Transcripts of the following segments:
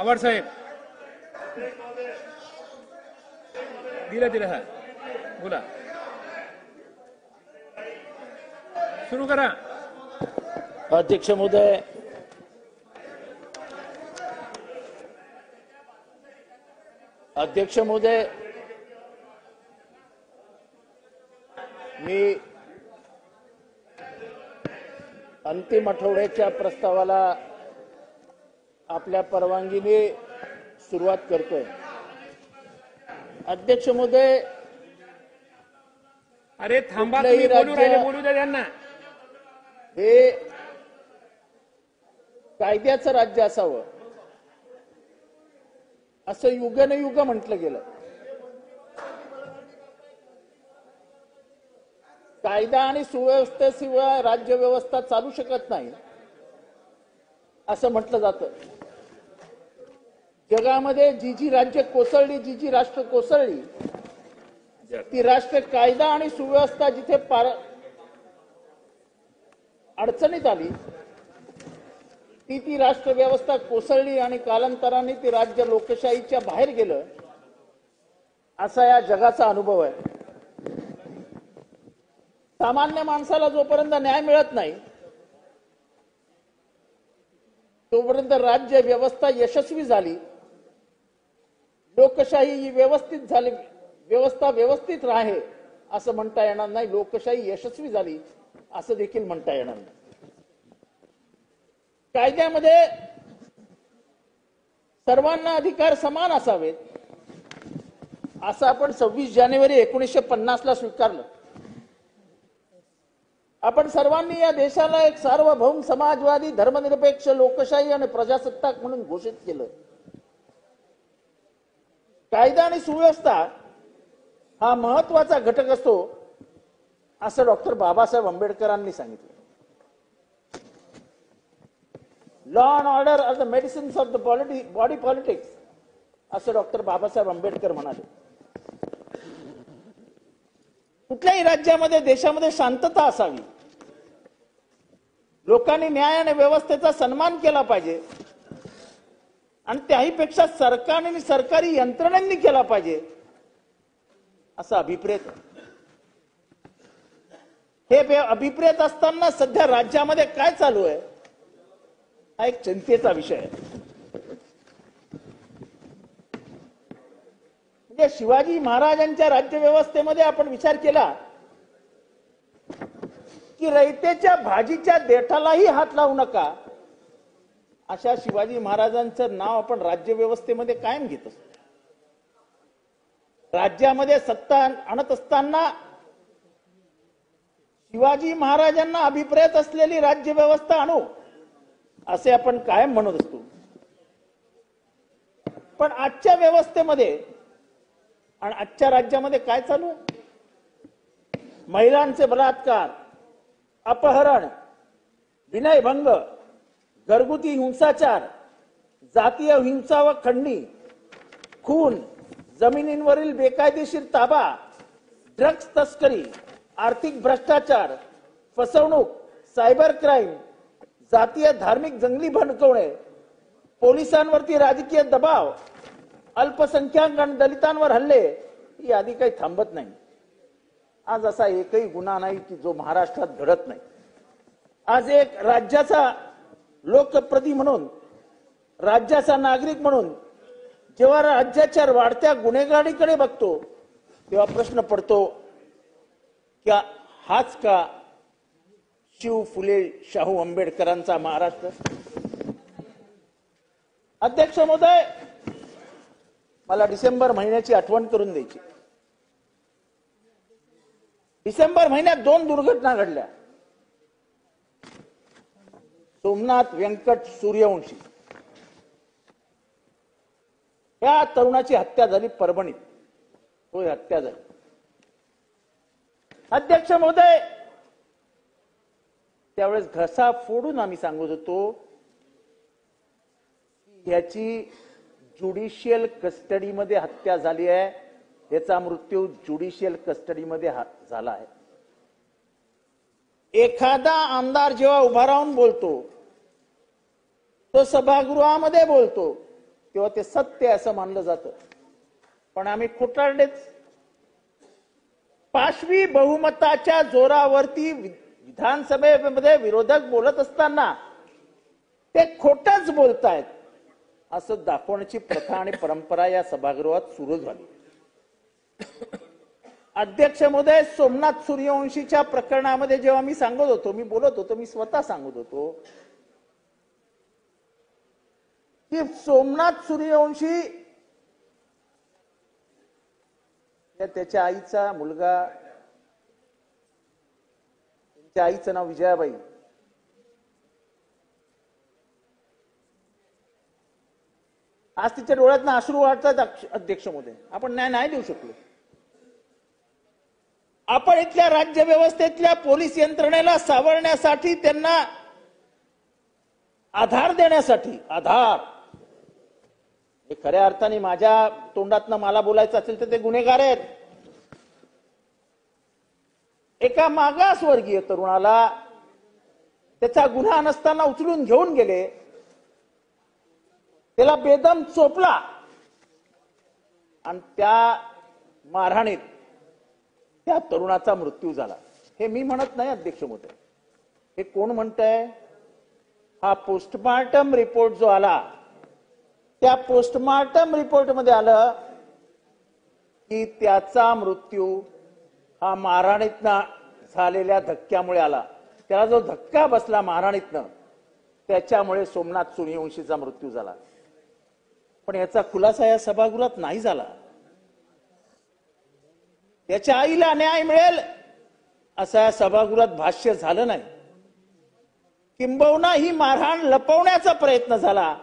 पवार साहेब दिलं हा बोला, सुरू करा. अध्यक्ष महोदय, मी अंतिम आठवड्याच्या प्रस्तावाला आपल्या परवानगीने सुरुवात करतोय. अध्यक्ष महोदय, अरे थांबा, तुम्ही बोलू राहिले, बोलू द्या त्यांना. हे कायद्याचं राज्य असावं असं युगनयुग म्हटलं गेलं. कायदा आणि सुव्यवस्थेशिवाय राज्यव्यवस्था चालू शकत नाही असं म्हटलं जातं. जगामध्ये जी जी राज्य कोसळली, जी जी राष्ट्र कोसळली, ती राष्ट्र कायदा आणि सुव्यवस्था जिथे अडचणीत आली, ती राष्ट्र व्यवस्था कोसळली आणि कालांतराने ती राज्य लोकशाहीच्या बाहेर गेलं, असा या जगाचा अनुभव आहे. सामान्य माणसाला जोपर्यंत न्याय मिळत नाही तोपर्यंत राज्य व्यवस्था यशस्वी झाली, लोकशाही ही व्यवस्थित झाली, व्यवस्था व्यवस्थित राहे असं म्हणता येणार नाही. लोकशाही यशस्वी झाली असं देखील म्हणता येणार नाही. कायद्यामध्ये सर्वांना अधिकार समान असावेत असं आपण 26 जानेवारी 1950 ला स्वीकारलं. आपण सर्वांनी या देशाला एक सार्वभौम समाजवादी धर्मनिरपेक्ष लोकशाही आणि प्रजासत्ताक म्हणून घोषित केलं. कायदा आणि सुव्यवस्था हा महत्वाचा घटक असतो असं डॉक्टर बाबासाहेब आंबेडकरांनी सांगितलं. Law and order are the medicines of the body politics असं डॉक्टर बाबासाहेब आंबेडकर म्हणाले. कुठल्याही राज्यामध्ये, देशामध्ये शांतता असावी, लोकांनी न्याय आणि व्यवस्थेचा सन्मान केला पाहिजे आणि त्याहीपेक्षा सरकारने आणि सरकारी यंत्रणांनी केला पाहिजे असा अभिप्रेत. हे अभिप्रेत असताना सध्या राज्यामध्ये काय चालू आहे हा एक चिंतेचा विषय आहे. म्हणजे शिवाजी महाराजांच्या राज्यव्यवस्थेमध्ये आपण विचार केला की रयतेच्या भाजीच्या देठालाही हात लावू नका अशा शिवाजी महाराजांचं नाव आपण राज्यव्यवस्थेमध्ये कायम घेत असतो. राज्यामध्ये सत्ता आणत असताना शिवाजी महाराजांना अभिप्रेत असलेली राज्यव्यवस्था आणू असे आपण कायम म्हणत असतो. पण आजच्या व्यवस्थेमध्ये आणि आजच्या राज्यामध्ये काय चालू आहे? महिलांचे बलात्कार, अपहरण, विनयभंग, घरगुती हिंसाचार, जातीय हिंसा व खंडणी, खून, जमिनींवरील बेकायदेशीर ताबा, ड्रग्ज तस्करी, आर्थिक भ्रष्टाचार, फसवणूक, सायबर क्राईम, जातीय धार्मिक जंगली भडकवणे, पोलिसांवरती राजकीय दबाव, अल्पसंख्याक आणि दलितांवर हल्ले, ही यादी काही थांबत नाही. आज असा एकही गुन्हा नाही की जो महाराष्ट्रात घडत नाही. आज एक राज्याचा लोकप्रतिनिधी म्हणून, राज्याचा नागरिक म्हणून जेव्हा राज्याच्या वाढत्या गुन्हेगारीकडे बघतो तेव्हा प्रश्न पडतो की हाच का शिव फुले शाहू आंबेडकरांचा महाराष्ट्र? अध्यक्ष महोदय, मला डिसेंबर महिन्याची आठवण करून द्यायची. डिसेंबर महिन्यात 2 दुर्घटना घडल्या. सोमनाथ व्यंकट सूर्यवंशी या तरुणाची हत्या झाली परभणीत. होय, हत्या झाली. अध्यक्ष महोदय, त्यावेळेस घसा फोडून आम्ही सांगत होतो याची ज्युडिशियल कस्टडीमध्ये हत्या झाली आहे, याचा मृत्यू ज्युडिशियल कस्टडीमध्ये झाला आहे. एखादा आमदार जेव्हा उभा राहून बोलतो, तो सभागृहामध्ये बोलतो, तेव्हा ते सत्य आहे असं मानलं जातं. पण आम्ही खोटारडेच. पाशवी बहुमताच्या जोरावरती विधानसभेमध्ये विरोधक बोलत असताना ते खोटच बोलतायत असं दाखवण्याची प्रथा आणि परंपरा या सभागृहात सुरू झाली. अध्यक्ष महोदय, सोमनाथ सूर्यवंशीच्या प्रकरणामध्ये जेव्हा मी सांगत होतो, मी बोलत होतो, मी स्वतः सांगत होतो की सोमनाथ सूर्यवंशी त्याच्या आईचा मुलगा, त्यांच्या आईचं नाव विजयाबाई, आज तिच्या डोळ्यातनं अश्रू वाटतात. अध्यक्ष महोदय, आपण न्याय नाही देऊ शकलो. आपण इथल्या राज्य व्यवस्थेतल्या पोलीस यंत्रणेला सावरण्यासाठी, त्यांना आधार देण्यासाठी, आधार हे खऱ्या अर्थाने माझ्या तोंडातनं मला बोलायचं असेल तर ते गुन्हेगार आहेत. एका मागासवर्गीय तरुणाला त्याचा गुन्हा नसताना उचलून घेऊन गेले, त्याला बेदम चोपला आणि त्या मारहाणीत त्या तरुणाचा मृत्यू झाला. हे मी म्हणत नाही अध्यक्ष महोदय, हे कोण म्हणतंय? हा पोस्टमार्टम रिपोर्ट जो आला, त्या पोस्टमार्टम रिपोर्ट मध्ये आलं की त्याचा मृत्यू हा मारहाणीतनं झालेल्या धक्क्यामुळे आला. त्याला जो धक्का बसला मारहाणीतनं, त्याच्यामुळे सोमनाथ सूर्यवंशीचा मृत्यू झाला. पण याचा खुलासा या सभागृहात नाही झाला. त्याच्या आईला न्याय मिळेल असं या सभागृहात भाष्य झालं नाही. किंबहुना ही मारहाण लपवण्याचा प्रयत्न झाला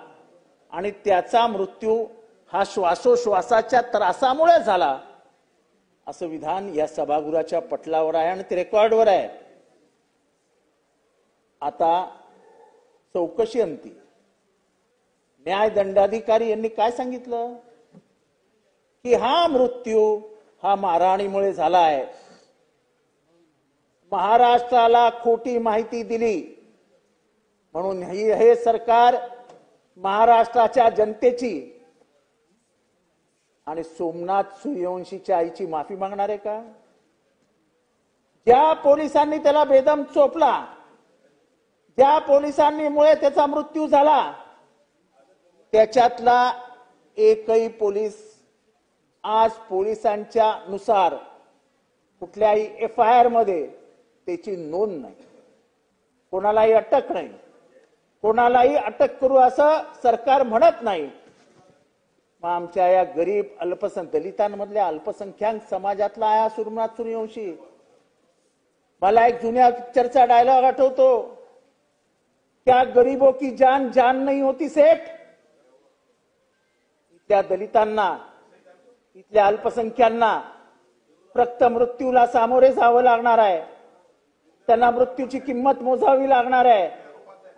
आणि त्याचा मृत्यू हा श्वासोश्वासाच्या त्रासामुळे झाला असं विधान या सभागृहाच्या पटलावर आहे आणि ते रेकॉर्डवर आहे. आता चौकशी अंती न्यायदंडाधिकारी यांनी काय सांगितलं की हा मृत्यू हा मारहाणीमुळे झालाय. महाराष्ट्राला खोटी माहिती दिली म्हणून हे सरकार महाराष्ट्राच्या जनतेची आणि सोमनाथ सूर्यवंशीच्या आईची माफी मागणार आहे का? ज्या पोलिसांनी त्याला बेदम चोपला, ज्या पोलिसांनी मुळे त्याचा मृत्यू झाला, त्याच्यातला एकही पोलीस आज पोलिसांच्या नुसार कुठल्याही FIR मध्ये त्याची नोंद नाही, कोणालाही अटक नाही, कोणालाही अटक करू असं सरकार म्हणत नाही. मग आमच्या या गरीब दलितांमधल्या अल्पसंख्याक समाजातला आहे सोमनाथ सूर्यवंशी. मला एक जुन्या पिक्चरचा डायलॉग आठवतो, क्या गरीबों की जान जान नहीं होती सेठ. इथल्या दलितांना, इथल्या अल्पसंख्यांना फक्त मृत्यूला सामोरे जावं लागणार आहे. त्यांना मृत्यूची किंमत मोजावी लागणार आहे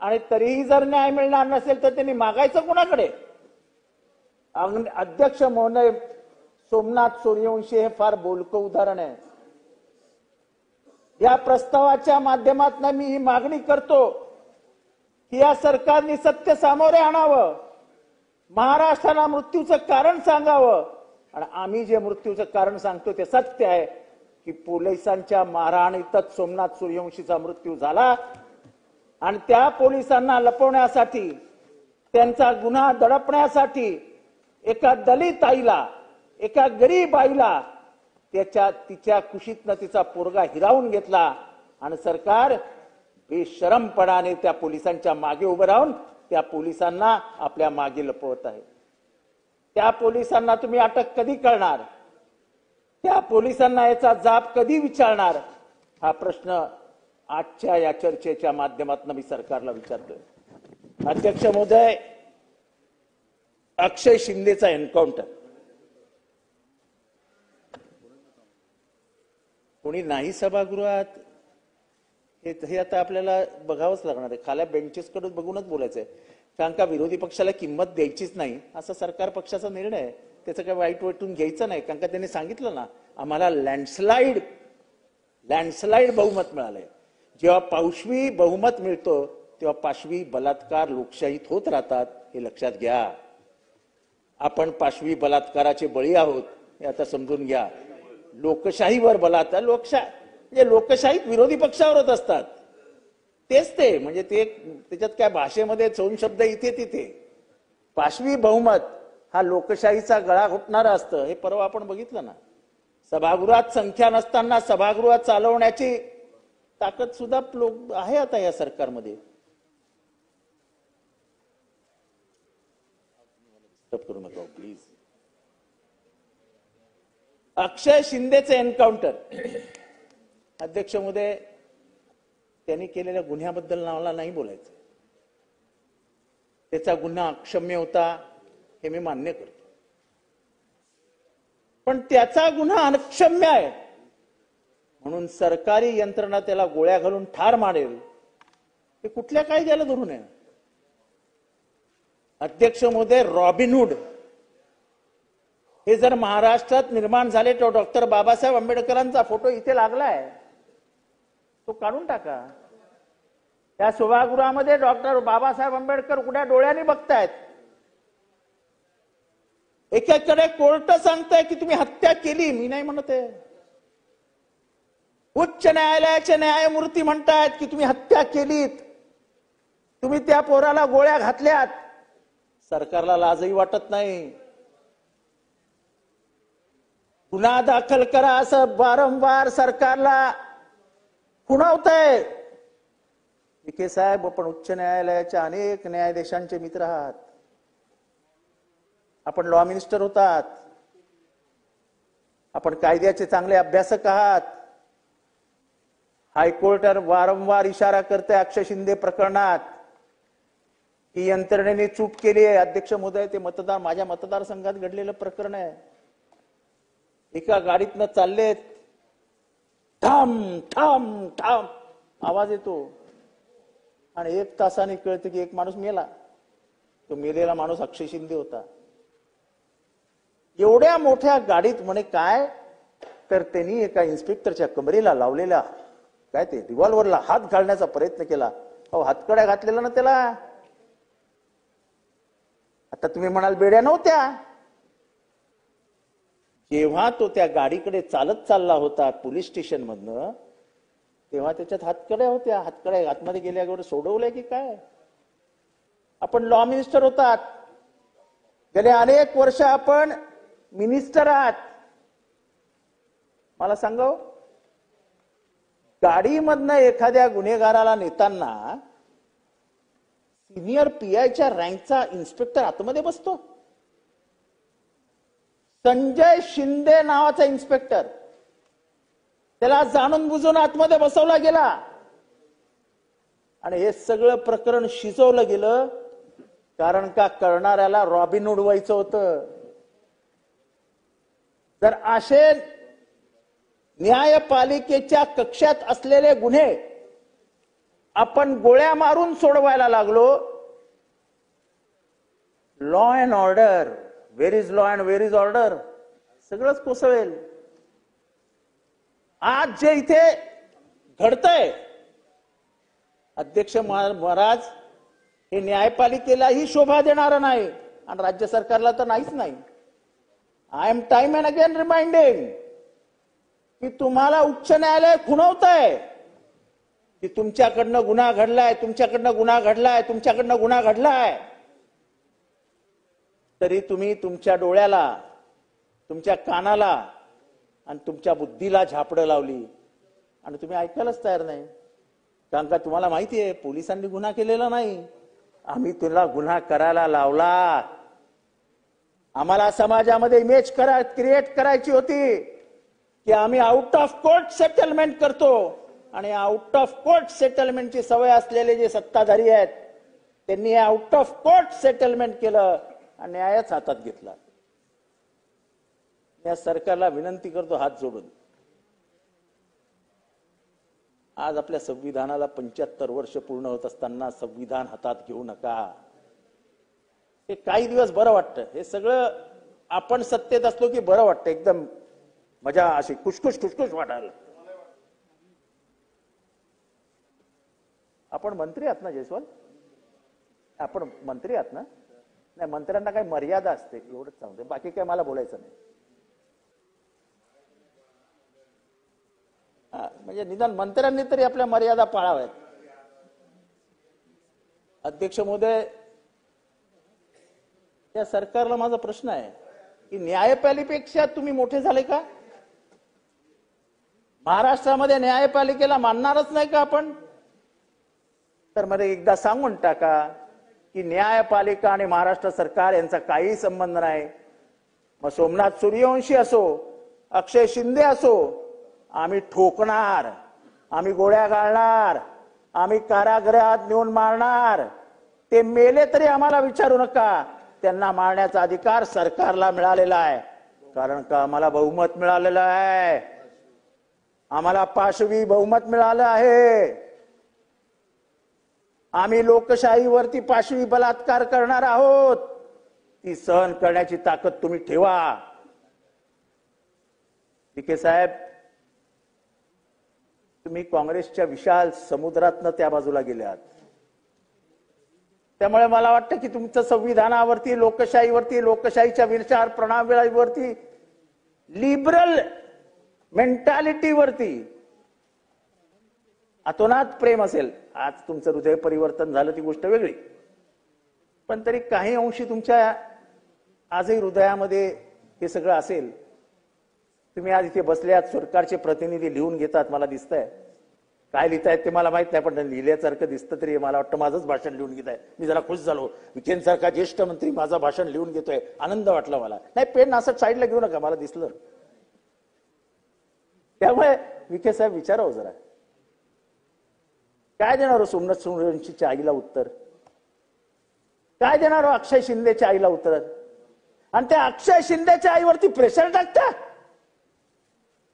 आणि तरीही जर न्याय मिळणार नसेल तर त्यांनी मागायचं कोणाकडे? अध्यक्ष महोदय, सोमनाथ सूर्यवंशी हे फार बोलकं उदाहरण आहे. या प्रस्तावाच्या माध्यमातून मी ही मागणी करतो की या सरकारने सत्य सामोरे आणावं, महाराष्ट्राला मृत्यूचं कारण सांगावं. आणि आम्ही जे मृत्यूचं कारण सांगतो ते सत्य आहे की पोलिसांच्या मारहाणीतच सोमनाथ सूर्यवंशीचा मृत्यू झाला आणि त्या पोलिसांना लपवण्यासाठी, त्यांचा गुन्हा दडपण्यासाठी एका दलित आईला, एका गरीब आईला तिच्या कुशीतनं तिचा पोरगा हिरावून घेतला आणि सरकार बेशरमपणाने त्या पोलिसांच्या मागे उभं राहून त्या पोलिसांना आपल्या मागे लपवत आहे. त्या पोलिसांना तुम्ही अटक कधी करणार? त्या पोलिसांना याचा जाब कधी विचारणार? हा प्रश्न आजच्या या चर्चेच्या माध्यमातून मी सरकारला विचारतोय. अध्यक्ष महोदय, अक्षय शिंदेचा एन्काउंटर कोणी नाही सभागृहात, हे आता आपल्याला बघावंच लागणार आहे. खाल्या बेंचेसकडे बघूनच बोलायचंय, कारण का विरोधी पक्षाला किंमत द्यायचीच नाही असा सरकार पक्षाचा निर्णय आहे. त्याचं काही वाईट वाटून घ्यायचं नाही, कारण का त्यांनी सांगितलं ना, आम्हाला लँडस्लाइड बहुमत मिळालंय. जेव्हा पाशवी बहुमत मिळतो तेव्हा पाशवी बलात्कार लोकशाहीत होत राहतात, हे लक्षात घ्या. आपण पाशवी बलात्काराचे बळी आहोत हे आता समजून घ्या. लोकशाहीवर बलात्कार म्हणजे लोकशाहीत विरोधी पक्षावर होत असतात तेच ते म्हणजे ते त्याच्यात काय भाषेमध्ये चौन शब्द इथे तिथे. पाशवी बहुमत हा लोकशाहीचा गळा घोटणारा असतं हे परवा आपण बघितलं ना. सभागृहात संख्या नसताना सभागृहात चालवण्याची ताकद सुद्धा आहे आता या सरकारमध्ये. करू नका प्लीज. अक्षय शिंदेचे एन्काउंटर अध्यक्ष महोदय त्यांनी केलेल्या गुन्ह्याबद्दल मला नाही बोलायचं. त्याचा गुन्हा अक्षम्य होता हे मी मान्य करतो. पण त्याचा गुन्हा अक्षम्य आहे म्हणून सरकारी यंत्रणा त्याला गोळ्या घालून ठार मारेल हे कुठल्या कायद्याला धरून आहे. अध्यक्ष महोदय रॉबिनहुड हे जर महाराष्ट्रात निर्माण झाले तर डॉक्टर बाबासाहेब आंबेडकरांचा फोटो इथे लागलाय तो काढून टाका. त्या सभागृहामध्ये डॉक्टर बाबासाहेब आंबेडकर उघड्या डोळ्यांनी बघतायत. एकीकडे कोर्ट सांगताय की तुम्ही हत्या केली मी नाही म्हणत आहे. उच्च न्यायालयाचे न्यायमूर्ती म्हणतायत की तुम्ही हत्या केलीत तुम्ही त्या पोराला गोळ्या घातल्यात. सरकारला लाजही वाटत नाही. गुन्हा दाखल करा असं वारंवार सरकारला खुणवतंय. विखे साहेब आपण उच्च न्यायालयाच्या अनेक न्यायाधीशांचे मित्र आहात. आपण लॉ मिनिस्टर होतात. आपण कायद्याचे चांगले अभ्यासक आहात. हायकोर्ट वारंवार इशारा करते अक्षय शिंदे प्रकरणात की यंत्रणेने चूक केली आहे. अध्यक्ष महोदय ते माझ्या मतदारसंघात घडलेलं प्रकरण आहे. एका गाडीतनं चाललेत ठाम ठाम ठाम आवाज येतो आणि 1 तासाने कळतं की एक माणूस मेला. तो मेलेला माणूस अक्षय शिंदे होता. एवढ्या मोठ्या गाडीत म्हणे काय तर त्यांनी एका इन्स्पेक्टरच्या कमरेला लावलेला काय ते रिव्हॉल्व्हरला हात घालण्याचा प्रयत्न केला. अहो हातकड्या घातलेला ना त्याला. आता तुम्ही म्हणाल बेड्या नव्हत्या. जेव्हा तो त्या गाडीकडे चालत चालला होता पोलीस स्टेशन मधनं तेव्हा त्याच्यात हातकड्या होत्या. हातकड्या आतमध्ये गेल्यावर सोडवलंय की काय. आपण लॉ मिनिस्टर होतात. गेले अनेक वर्ष आपण मिनिस्टर आहात. मला सांगा गाडीमधनं एखाद्या गुन्हेगाराला नेताना सिनियर पीआयच्या रँकचा इन्स्पेक्टर आतमध्ये बसतो. संजय शिंदे नावाचा इन्स्पेक्टर त्याला जाणून बुजून आतमध्ये बसवला गेला आणि हे सगळं प्रकरण शिजवलं गेलं कारण का करणाऱ्याला रॉबिनहुड व्हायचं होतं. जर असे न्यायपालिकेच्या कक्षात असलेले गुन्हे आपण गोळ्या मारून सोडवायला लागलो. Law and order where is law and where is order सगळंच कोसळेल. आज जे इथे घडतंय अध्यक्ष महाराज हे न्यायपालिकेलाही शोभा देणारं नाही आणि राज्य सरकारला तर नाहीच नाही. I am time and again reminding की तुम्हाला उच्च न्यायालय खुणवतंय की तुमच्याकडनं गुन्हा घडलाय तुमच्याकडनं गुन्हा घडलाय तुमच्याकडनं गुन्हा घडलाय. तरी तुम्ही तुमच्या डोळ्याला तुमच्या कानाला आणि तुमच्या बुद्धीला झापडं लावली आणि तुम्ही ऐकायलाच तयार नाही. कारण का तुम्हाला माहिती आहे पोलिसांनी गुन्हा केलेला नाही. आम्ही तुला गुन्हा करायला लावला. आम्हाला समाजामध्ये इमेज क्रिएट करायची होती की आम्ही आउट ऑफ कोर्ट सेटलमेंट करतो आणि आउट ऑफ कोर्ट सेटलमेंटची सवय असलेले जे सत्ताधारी आहेत त्यांनी आउट ऑफ कोर्ट सेटलमेंट केलं आणि न्यायच हातात घेतला. या सरकारला विनंती करतो हात जोडून आज आपल्या संविधानाला 75 वर्ष पूर्ण होत असताना संविधान हातात घेऊ नका. हे काही दिवस बरं वाटतं. हे सगळं आपण सत्तेत असलो की बरं वाटतं एकदम मजा अशी खुशखुश खुशखुश वाटायला. आपण मंत्री आहात ना जयस्वाल आपण मंत्री आहात ना नाही, मंत्र्यांना काही मर्यादा असते एवढंच सांगते, बाकी काय मला बोलायचं नाही. म्हणजे निदान मंत्र्यांनी तरी आपल्या मर्यादा पाळाव्यात. अध्यक्ष महोदय, या सरकारला माझा प्रश्न आहे की न्यायपालिकेपेक्षा तुम्ही मोठे झाले का? महाराष्ट्रामध्ये न्यायपालिकेला मानणारच नाही का आपण? तर मला एकदा सांगून टाका की न्यायपालिका आणि महाराष्ट्र सरकार यांचा काही संबंध नाही. मग सोमनाथ सूर्यवंशी असो, अक्षय शिंदे असो, आम्ही ठोकणार, आम्ही गोळ्या घालणार, आम्ही कारागृहात नेऊन मारणार. ते मेले तरी आम्हाला विचारू नका. त्यांना मारण्याचा अधिकार सरकारला मिळालेला आहे, कारण का आम्हाला बहुमत मिळालेलं आहे. आम्हाला पाशवी बहुमत मिळालं आहे. आम्ही लोकशाहीवरती पाशवी बलात्कार करणार आहोत. ती सहन करण्याची ताकद तुम्ही ठेवा. विखे साहेब, तुम्ही काँग्रेसच्या विशाल समुद्रातनं त्या बाजूला गेल्यात. त्यामुळे मला वाटतं की तुमचं संविधानावरती, लोकशाहीवरती, लोकशाहीच्या विचार प्रणालीवरती, लिबरल मेंटॅलिटीवरती अतोनात प्रेम असेल. आज तुमचं हृदय परिवर्तन झालं ती गोष्ट वेगळी, पण तरी काही अंशी तुमच्या आजही हृदयामध्ये हे सगळं असेल. तुम्ही आज इथे बसल्यात, सरकारचे प्रतिनिधी लिहून घेतात, मला दिसतंय. काय लिहितायत ते मला माहित नाही, पण लिहिल्यासारखं दिसतं तरी मला वाटतं माझंच भाषण लिहून घेत आहे. मी जरा खुश झालो, विखेंसारखा ज्येष्ठ मंत्री माझं भाषण लिहून घेतोय, आनंद वाटला मला. नाही, पेन असं साईडला घेऊ नका, मला दिसलं. त्यामुळे विखे साहेब, विचारावं जरा, काय देणार हो सोमनाथ सूर्यवंशीच्या आईला उत्तर? काय देणार हो अक्षय शिंदेच्या आईला उत्तर? आणि त्या अक्षय शिंदेच्या आईवरती प्रेशर टाकता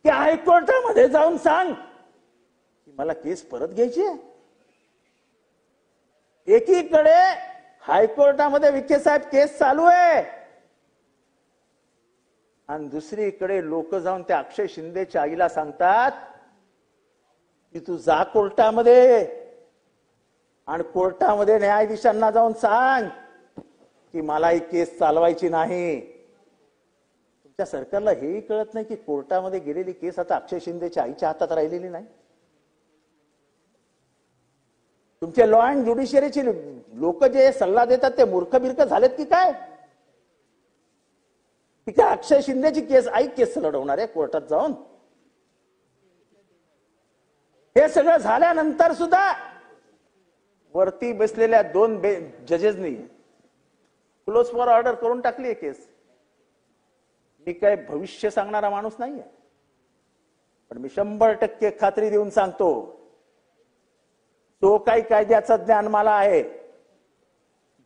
की हायकोर्टामध्ये जाऊन सांग की मला केस परत घ्यायची आहे. एकीकडे हायकोर्टामध्ये विखे साहेब केस चालू आहे, आणि दुसरीकडे लोक जाऊन त्या अक्षय शिंदेच्या आईला सांगतात की तू जा कोर्टामध्ये, आणि कोर्टामध्ये न्यायाधीशांना जाऊन सांग की मला ही केस चालवायची नाही. तुमच्या सरकारला हेही कळत नाही की कोर्टामध्ये गेलेली केस आता अक्षय शिंदेच्या आईच्या हातात राहिलेली नाही. तुमचे लॉ अँड ज्युडिशियरीची लोक जे सल्ला देतात ते मूर्ख बिर्ख झालेत की काय? की काय अक्षय शिंदेची केस आई केस लढवणार आहे कोर्टात जाऊन? हे सगळं झाल्यानंतर सुद्धा वरती बसलेल्या दोन जजेसनी क्लोज फॉर ऑर्डर करून टाकली आहे केस. मी काय भविष्य सांगणारा माणूस नाहीये, पण मी 100% खात्री देऊन सांगतो, तो काही कायद्याचं ज्ञान मला आहे,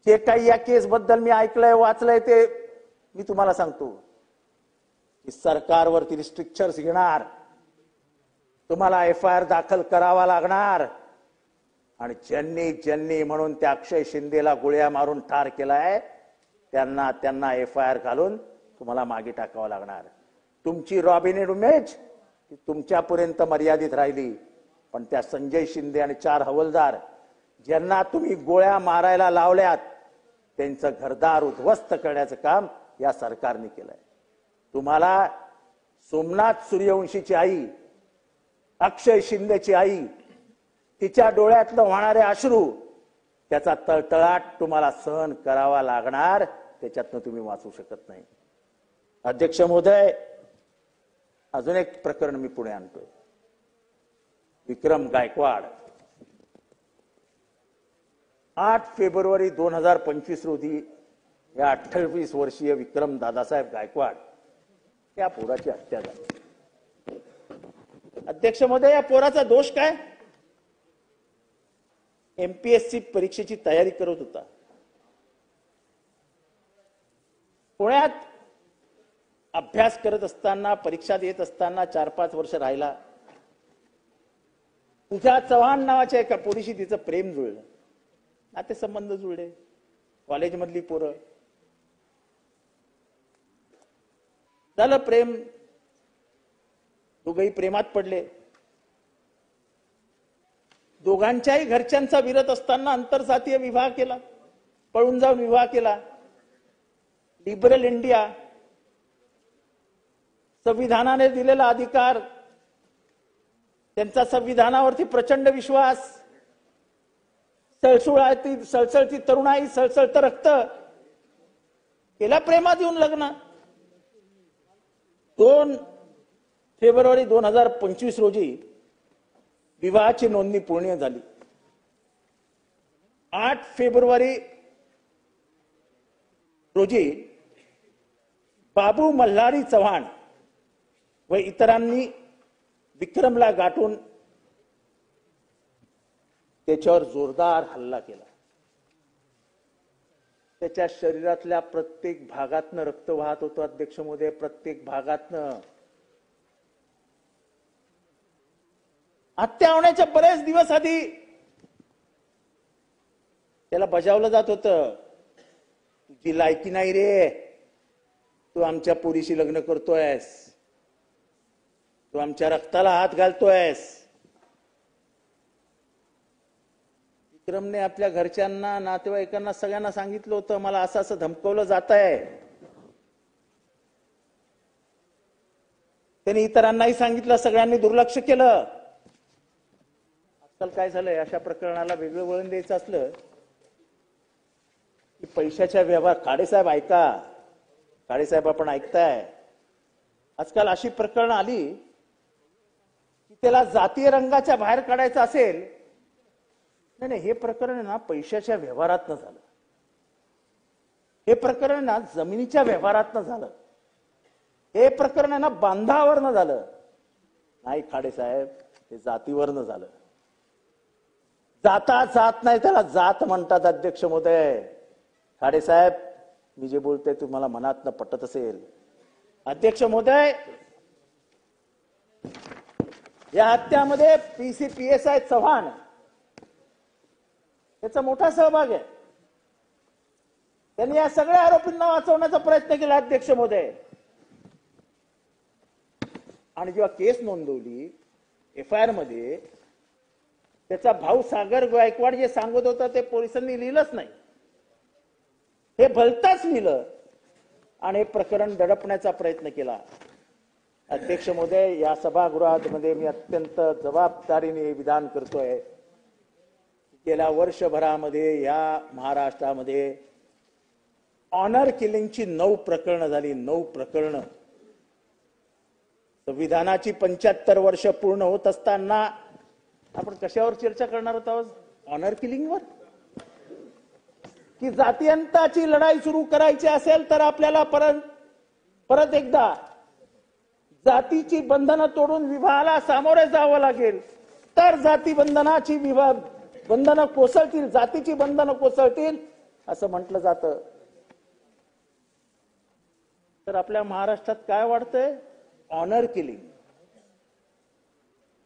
जे काही या केस बद्दल मी ऐकलंय, वाचलंय, ते मी तुम्हाला सांगतो की सरकारवरती रिस्ट्रिक्शन्स घेणार, तुम्हाला FIR दाखल करावा लागणार, आणि ज्यांनी म्हणून त्या अक्षय शिंदेला गोळ्या मारून ठार केलाय त्यांना FIR घालून तुम्हाला मागे टाकावं लागणार. तुमची रॉबिनहूड इमेज तुमच्यापर्यंत मर्यादित राहिली, पण त्या संजय शिंदे आणि 4 हवालदार ज्यांना तुम्ही गोळ्या मारायला लावल्यात त्यांचं घरदार उद्ध्वस्त करण्याचं काम या सरकारने केलंय. तुम्हाला सोमनाथ सूर्यवंशीची आई, अक्षय शिंदेची आई, तिच्या डोळ्यातलं वाहणारे अश्रू, त्याचा तळतळाट तुम्हाला सहन करावा लागणार. त्याच्यातनं तुम्ही वाचू शकत नाही. अध्यक्ष महोदय, अजून एक प्रकरण मी पुढे आणतोय. विक्रम गायकवाड 8 फेब्रुवारी 2025 रोजी या 28 वर्षीय विक्रम दादासाहेब गायकवाड या पोराची हत्या झाली. अध्यक्ष महोदय, या पोराचा दोष काय? MPSC परीक्षेची तयारी करत होता. पुण्यात अभ्यास करत असताना, परीक्षा देत असताना 4-5 वर्ष राहिला. पूजा चव्हाण नावाच्या एका पोरीशी तिचं प्रेम जुळलं, नाते संबंध जुळले. कॉलेजमधली पोरं, झालं प्रेम, दोघंही प्रेमात पडले. दोघांच्याही घरच्यांचा विरोध असताना आंतरजातीय विवाह केला, पळून जाऊन विवाह केला. लिबरल इंडिया, संविधानाने दिलेला अधिकार, त्यांचा संविधानावरती प्रचंड विश्वास, सळसळती तरुणाई, सळसळतं रक्त, केला प्रेमात येऊन लग्न. 2 फेब्रुवारी 2025 रोजी विवाहाची नोंदणी पूर्ण झाली. 8 फेब्रुवारी रोजी बाबू मल्हारी चव्हाण व इतरांनी विक्रमला गाठून त्याच्यावर जोरदार हल्ला केला. त्याच्या शरीरातल्या प्रत्येक भागातनं रक्त वाहत होतं अध्यक्ष महोदय, प्रत्येक भागातनं. हत्या होण्याच्या बरेच दिवस आधी त्याला बजावलं जात होतं, तुझी लायकी नाही रे, तू आमच्या पोरीशी लग्न करतोयस, तू आमच्या रक्ताला हात घालतोयस. विक्रमने आपल्या घरच्यांना, नातेवाईकांना, सगळ्यांना सांगितलं होतं, मला असं असं धमकवलं जात आहे. त्यांनी इतरांनाही सांगितलं, सगळ्यांनी दुर्लक्ष केलं. आजकाल काय झालंय, अशा प्रकरणाला वेगळं वळण द्यायचं असलं की पैशाच्या व्यवहार. काळेसाहेब ऐका, काळेसाहेब आपण ऐकताय, आजकाल अशी प्रकरणं आली की त्याला जातीय रंगाच्या बाहेर काढायचं असेल. नाही, हे प्रकरण आहे ना पैशाच्या व्यवहारातनं झालं, हे प्रकरण आहे ना जमिनीच्या व्यवहारातनं झालं, हे प्रकरण आहे ना बांधावरनं झालं. नाही खाडेसाहेब, हे जातीवरनं झालं. जाता जात नाही, त्याला जात म्हणतात अध्यक्ष महोदय. खाडेसाहेब, मी जे बोलतोय तुम्हाला मनातनं पटत असेल. अध्यक्ष महोदय, या हत्यामध्ये PSI चव्हाण याचा मोठा सहभाग आहे. त्यांनी या सगळ्या आरोपींना वाचवण्याचा प्रयत्न केला अध्यक्ष महोदय. आणि जेव्हा केस नोंदवली FIR मध्ये, त्याचा भाऊ सागर गायकवाड जे सांगत होता ते पोलिसांनी लिहिलंच नाही, हे भलताच लिहिलं आणि हे प्रकरण दडपण्याचा प्रयत्न केला. अध्यक्ष महोदय, या सभागृहामध्ये मी अत्यंत जबाबदारीने हे विधान करतोय. गेल्या वर्षभरामध्ये या महाराष्ट्रामध्ये ऑनर किलिंगची 9 प्रकरणं झाली. 9 प्रकरणं. संविधानाची 75 वर्ष पूर्ण होत असताना आपण कशावर चर्चा करणार आहोत? ऑनर किलिंगवर? की जातीयंताची लढाई सुरू करायची असेल तर आपल्याला परत एकदा जातीची बंधनं तोडून विवाहाला सामोरे जावं लागेल, तर जाती बंधनाची बंधनं कोसळतील, जातीची बंधनं कोसळतील असं म्हटलं जातं. तर आपल्या महाराष्ट्रात काय वाढतंय? Honour killing.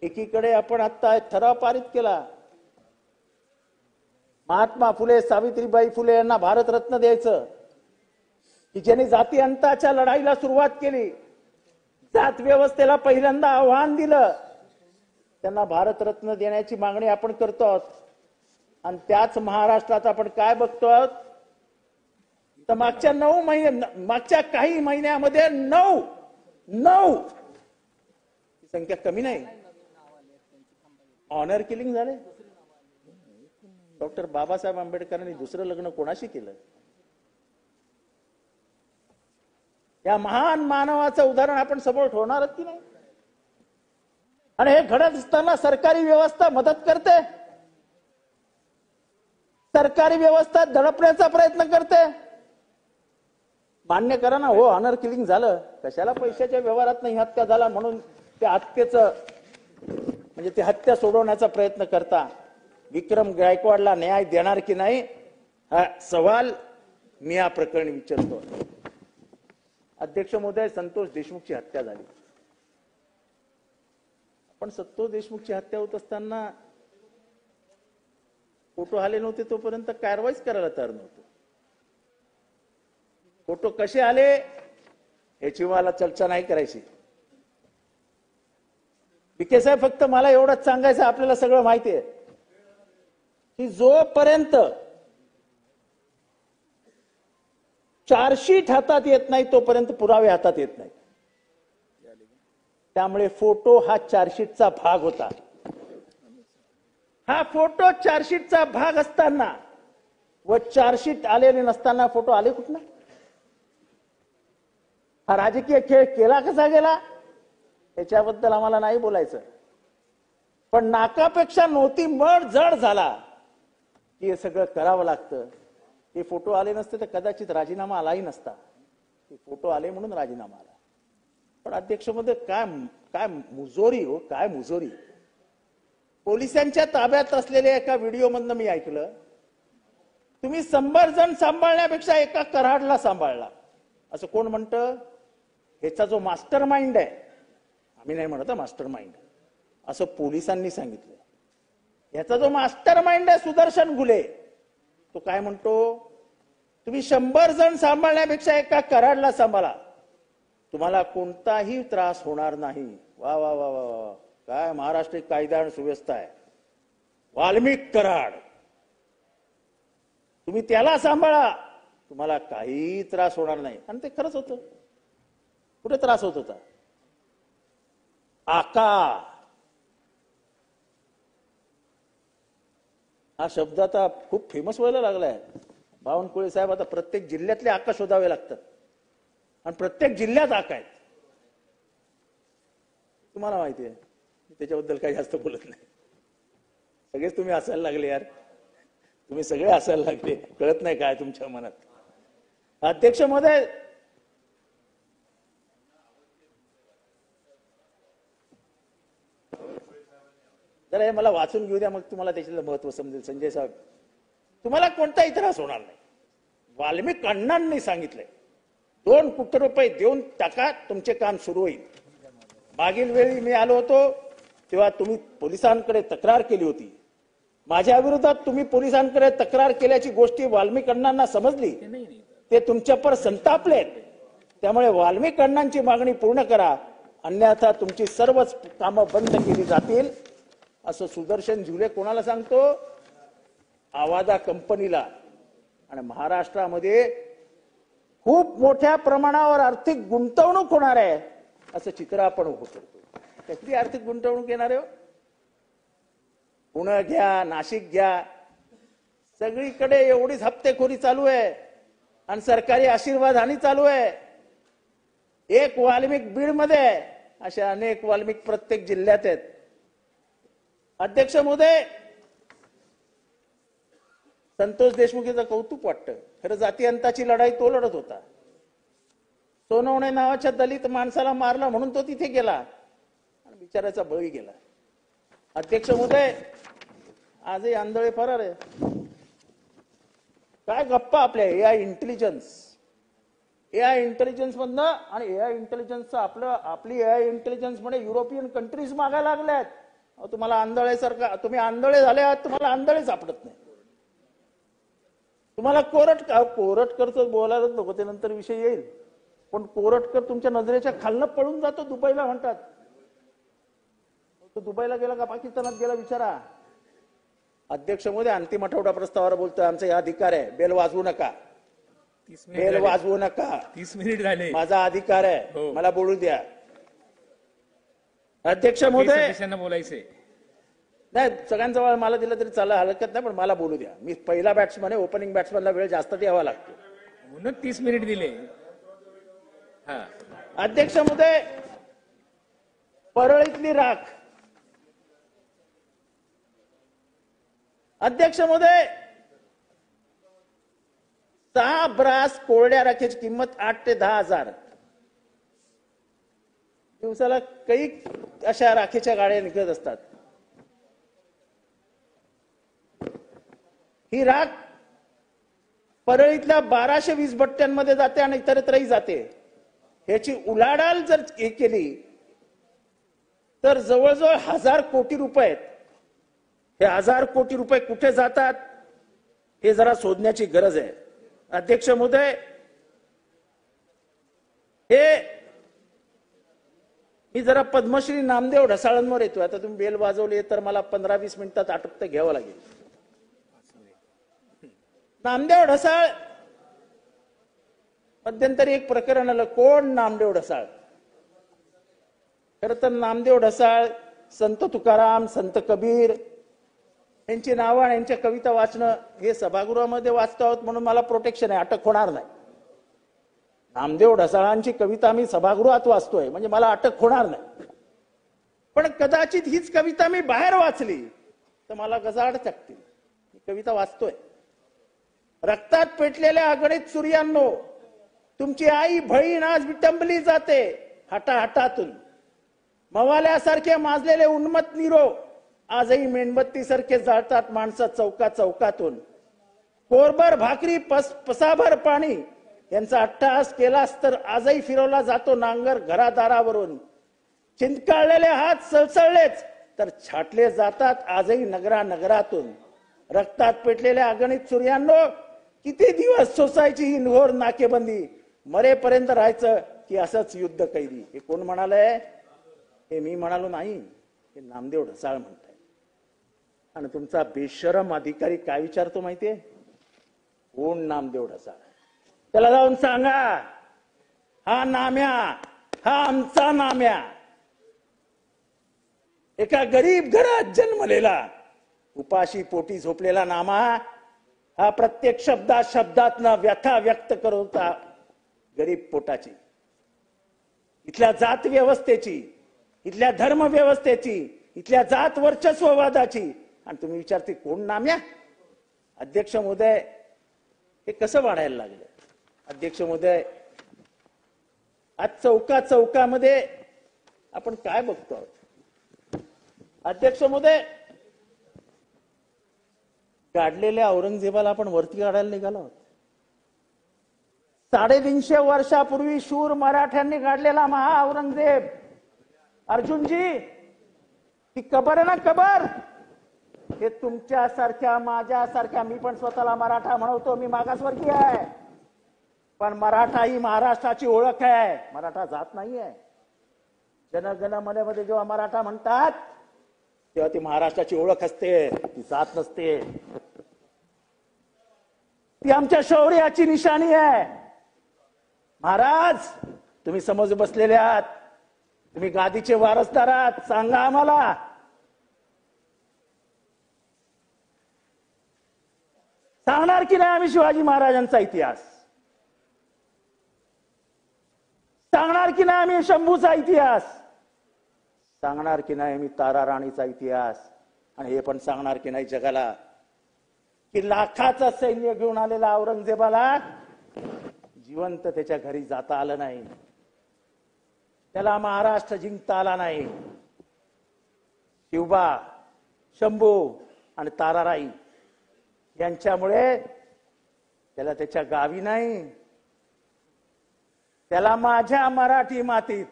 एकीकडे आपण आता ठराव पारित केला, महात्मा फुले, सावित्रीबाई फुले यांना भारतरत्न द्यायचं, की ज्यांनी जाती अंताच्या लढाईला सुरुवात केली, जात व्यवस्थेला पहिल्यांदा आव्हान दिलं, त्यांना भारतरत्न देण्याची मागणी आपण करतो आहोत. आणि त्याच महाराष्ट्रात आपण काय बघतो आहोत? तर मागच्या काही महिन्यामध्ये 9 संख्या कमी नाही, ऑनर किलिंग झाले. डॉक्टर बाबासाहेब आंबेडकरांनी दुसरं लग्न कोणाशी केलं? या महान मानवाचं उदाहरण आपण समोर ठेवणार की नाही? आणि हे घडत असताना सरकारी व्यवस्था मदत करते, सरकारी व्यवस्था दडपण्याचा प्रयत्न करते. मान्य करा ना, हो ऑनर किलिंग झालं, कशाला पैशाच्या व्यवहारात नाही हत्या झाला म्हणून त्या हत्येचं म्हणजे ते हत्या सोडवण्याचा प्रयत्न करता. विक्रम गायकवाडला न्याय देणार की नाही हा सवाल मी या प्रकरणी विचारतो. अध्यक्ष महोदय, संतोष देशमुखची हत्या झाली. पण संतोष देशमुखची हत्या होत असताना फोटो आले नव्हते तोपर्यंत कारवाईच करायला तयार नव्हतं. फोटो कसे आले याची मला चर्चा नाही करायची. विखे साहेब, फक्त मला एवढंच सांगायचं, आपल्याला सगळं माहिती आहे की जोपर्यंत चार्जशीट हातात येत नाही तोपर्यंत पुरावे हातात येत नाही. त्यामुळे फोटो हा चार्जशीटचा भाग होता. हा फोटो चार्जशीटचा भाग असताना व चार्जशीट आलेले नसताना फोटो आले कुठनं? हा राजकीय खेळ केला कसा गेला याच्याबद्दल आम्हाला नाही बोलायचं, पण नाकापेक्षा नोती मळ जड झाला की हे सगळं करावं लागतं. हे फोटो आले नसते तर कदाचित राजीनामा आलाही नसता. हे फोटो आले म्हणून राजीनामा आला. पण अध्यक्षमध्ये काय काय मुजोरी हो, काय मुजोरी. पोलिसांच्या ताब्यात असलेल्या एका व्हिडिओमधनं मी ऐकलं, तुम्ही 100 जण सांभाळण्यापेक्षा एका कराडला सांभाळला असं कोण म्हणतं? ह्याचा जो मास्टर माइंड आहे, आम्ही नाही म्हणत मास्टर माइंड, असं पोलिसांनी सांगितलं. याचा जो मास्टर माइंड आहे सुदर्शन घुले, तो काय म्हणतो? तुम्ही 100 जण सांभाळण्यापेक्षा एका कराडला सांभाळा, तुम्हाला कोणताही त्रास होणार नाही. वा वा वा वा वा, काय महाराष्ट्र कायदा आणि सुव्यवस्था आहे. वाल्मिक कराड, तुम्ही त्याला सांभाळा, तुम्हाला काही त्रास होणार नाही. आणि ते खरंच होतं. कुठे त्रास होत होता? आका हा शब्द आता खूप फेमस व्हायला लागलाय. बावनकुळे साहेब, आता प्रत्येक जिल्ह्यातले आका शोधावे लागतात आणि प्रत्येक जिल्ह्यात आका आहेत. तुम्हाला माहिती आहे, त्याच्याबद्दल काही जास्त बोलत नाही. सगळेच तुम्ही हसायला लागले यार, तुम्ही सगळे हसायला लागले. कळत नाही काय तुमच्या मनात. अध्यक्ष महोदय, जरा हे मला वाचून घेऊ द्या, मग तुम्हाला त्याच्यातलं महत्व समजेल. संजय साहेब, तुम्हाला कोणताही त्रास होणार नाही. वाल्मिक अण्णांनी सांगितलंय 2 कोटी रुपये देऊन टाका, तुमचे काम सुरू होईल. मागील वेळी मी आलो होतो तेव्हा तुम्ही पोलिसांकडे तक्रार केली होती. माझ्या विरोधात तुम्ही पोलिसांकडे तक्रार केल्याची गोष्टी वाल्मिक अण्णांना समजली, ते तुमच्यावर संतापलेत. त्यामुळे वाल्मिक अण्णांची मागणी पूर्ण करा, अन्यथा तुमची सर्वच कामं बंद केली जातील, असं सुदर्शन झुले कोणाला सांगतो? आवाजा कंपनीला. आणि महाराष्ट्रामध्ये खूप मोठ्या प्रमाणावर आर्थिक गुंतवणूक होणार आहे असं चित्र आपण उभं करतो. कसली आर्थिक गुंतवणूक येणार आहे? पुणे घ्या, नाशिक घ्या, सगळीकडे एवढीच हप्तेखोरी चालू आहे आणि सरकारी आशीर्वाद हानी चालू आहे. एक वाल्मिक बीड मध्ये, अशा अनेक वाल्मिक प्रत्येक जिल्ह्यात आहेत. अध्यक्ष महोदय, संतोष देशमुखीचं कौतुक वाटतं. खरं जातीअंताची लढाई तो लढत होता. सोनवणे नावाच्या दलित माणसाला मारला म्हणून तो तिथे गेला आणि बिचाराचा बळी गेला. अध्यक्ष महोदय, आजही आंधळे फरार आहे. काय गप्पा आपल्या एआय इंटेलिजन्स मधनं, आणि एआय इंटेलिजन्सचं आपली एआय इंटेलिजन्स मध्ये युरोपियन कंट्रीज मागायला लागल्यात. तुम्हाला आंधळे सारखा, तुम्ही आंधळे झाले आहात, तुम्हाला आंधळे सापडत नाही. तुम्हाला कोरटकरच बोलायलाच नको, ते नंतर विषय येईल. पण कोरटकर तुमच्या नजरेच्या खालनं पळून जातो, दुबईला म्हणतात. तो दुबईला गेला का पाकिस्तानात गेला विचारा. अध्यक्ष महोदय, अंतिम आठवडा प्रस्तावावर बोलतोय. आमचा हा अधिकार आहे. बेल वाजवू नका, बेल वाजवू नका. 30 मिनिट झाले. माझा अधिकार आहे, मला बोलू द्या. अध्यक्ष महोदय, बोलायचे नाही, सगळ्यांजवळ मला दिलं तरी चाललं, हरकत नाही, पण मला बोलू द्या. मी पहिला बॅट्समन आहे, ओपनिंग बॅट्समनला वेळ जास्त द्यावा लागतो म्हणून 30 मिनिट दिले. अध्यक्ष महोदय, परळीतली राख. अध्यक्ष महोदय, 6 ब्रास कोरड्या राखेची किंमत 8 ते 10 हजार. दिवसाला काही अशा राखेच्या गाड्या निघत असतात. ही राख परळीतल्या 1220 भट्ट्यांमध्ये जाते आणि इतरत्रही जाते. ह्याची उलाढाल जर केली तर जवळजवळ 1000 कोटी रुपये. हे 1000 कोटी रुपये कुठे जातात हे जरा शोधण्याची गरज आहे. अध्यक्ष महोदय, हे मी जरा पद्मश्री नामदेव ढसाळांवर येतोय. आता तुम्ही बेल वाजवली तर मला 15-20 मिनिटात आटोपत घ्यावं लागेल. नामदेव ढसाळ मध्यंतरी एक प्रकरण आलं, कोण नामदेव ढसाळ. खर तर नामदेव ढसाळ, संत तुकाराम, संत कबीर यांची नावं आणि यांच्या कविता वाचणं हे सभागृहामध्ये वाचतो आहोत म्हणून मला प्रोटेक्शन आहे, अटक होणार नाही. नामदेव ढसाळांची कविता मी सभागृहात वाचतोय म्हणजे मला अटक होणार नाही. पण कदाचित हीच कविता मी बाहेर वाचली तर मला गजाआड टाकतील. ही कविता वाचतोय. रक्तात पेटलेल्या अगणित सूर्यांनो, तुमची आई बहीण आज विटंबली जाते हटाहटातून. मवाल्यासारखे माजलेले उन्मत्त निरो आजही मेणबत्तीसारखे जाळतात माणसं चौका चौकातून. कोरभर भाकरी पसाभर पाणी यांचा अट्टहास केलास तर आजही फिरवला जातो नांगर घरादारावरून. चिंतकाळलेले हात सळसळलेच तर छाटले जातात आजही नगरा नगरातून. रक्तात पेटलेल्या अगणित सूर्यांनो, किती दिवस सोसायची ही घोर नाकेबंदी. मरेपर्यंत राहायचं की असंच युद्ध कैदी. हे कोण म्हणालंय? हे मी म्हणालो नाही, हे नामदेव ढसाळ म्हणताय. आणि तुमचा बेशरम अधिकारी काय विचारतो माहितीये? कोण नामदेव ढसाळ? त्याला जाऊन सांगा, हा नाम्या, हा आमचा नाम्या. एका गरीब घरात जन्मलेला, उपाशी पोटी झोपलेला नामा हा प्रत्येक शब्दातनं व्यथा व्यक्त करत होता गरीब पोटाची. इथल्या जात व्यवस्थेची, इथल्या धर्म व्यवस्थेची, इथल्या जात वर्चस्ववादाची. आणि तुम्ही विचारते कोण नाम्या? अध्यक्ष महोदय, हे कसं वाढायला लागलं? अध्यक्ष महोदय, आज चौका चौकामध्ये आपण काय बघतो आहोत? अध्यक्ष महोदय, गाडलेल्या औरंगजेबाला आपण वरती काढायला निघालो आहोत. 350 वर्षापूर्वी शूर मराठ्यांनी काढलेला महा औरंगजेब अर्जुनजी, ती कबर आहे ना, कबर. हे तुमच्यासारख्या माझ्यासारख्या, मी पण स्वतःला मराठा म्हणवतो, मी मागासवर्गीय आहे, पण मराठा ही महाराष्ट्राची ओळख आहे, मराठा जात नाहीये. जनगण मनेमध्ये जेव्हा मराठा म्हणतात तेव्हा ती महाराष्ट्राची ओळख असते, ती जात नसते. ती आमच्या शौर्याची निशाणी आहे. महाराज, तुम्ही समज बसलेले आहात, तुम्ही गादीचे वारसदार आहात, सांगा आम्हाला, सांगणार की नाही आम्ही शिवाजी महाराजांचा इतिहास? सांगणार की नाही आम्ही शंभूचा इतिहास? सांगणार की नाही आम्ही तारा राणीचा इतिहास? आणि हे पण सांगणार की नाही जगाला की लाखाचं सैन्य घेऊन आलेला औरंगजेबाला जिवंत त्याच्या घरी जाता आलं नाही, त्याला महाराष्ट्र जिंकता आला नाही. शिवबा, शंभू आणि ताराराई यांच्यामुळे त्याला त्याच्या गावी नाही, त्याला माझ्या मराठी मातीत,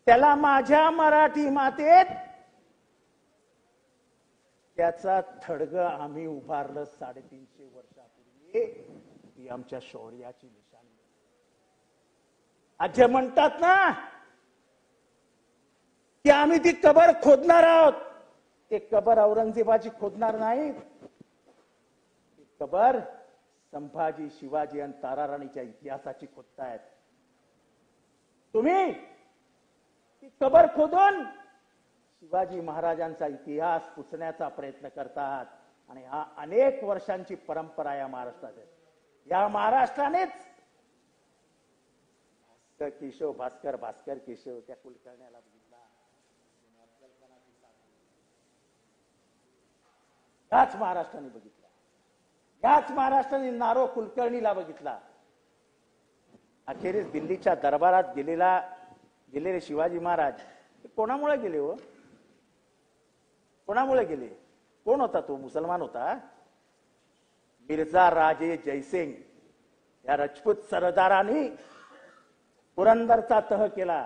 त्याला माझ्या मराठी मातीत त्याचा थडग आम्ही उभारलं 350 वर्षापूर्वी. ती आमच्या शौर्याची निशाणी. आज जे म्हणतात ना की आम्ही ती कबर खोदणार आहोत, ते कबर औरंगजेबाची खोदणार नाहीत. ती कबर संभाजी, शिवाजी आणि ताराराणीच्या इतिहासाची खोदतायत तुम्ही. ती कबर खोदून शिवाजी महाराजांचा इतिहास पुसण्याचा प्रयत्न करतात. आणि हा अनेक वर्षांची परंपरा या महाराष्ट्रात आहे. या महाराष्ट्रानेच केशव भास्कर केशव त्या कुलकर्ण्याला बघितला, याच महाराष्ट्राने बघितला. याच महाराष्ट्राने नारो कुलकर्णीला बघितला. अखेरीस दिल्लीच्या दरबारात गेलेले शिवाजी महाराज कोणामुळे गेले हो? कोणामुळे गेले? कोण होता तो? मुसलमान होता. मिर्झा राजे जयसिंग या राजपूत सरदारांनी पुरंदरचा तह केला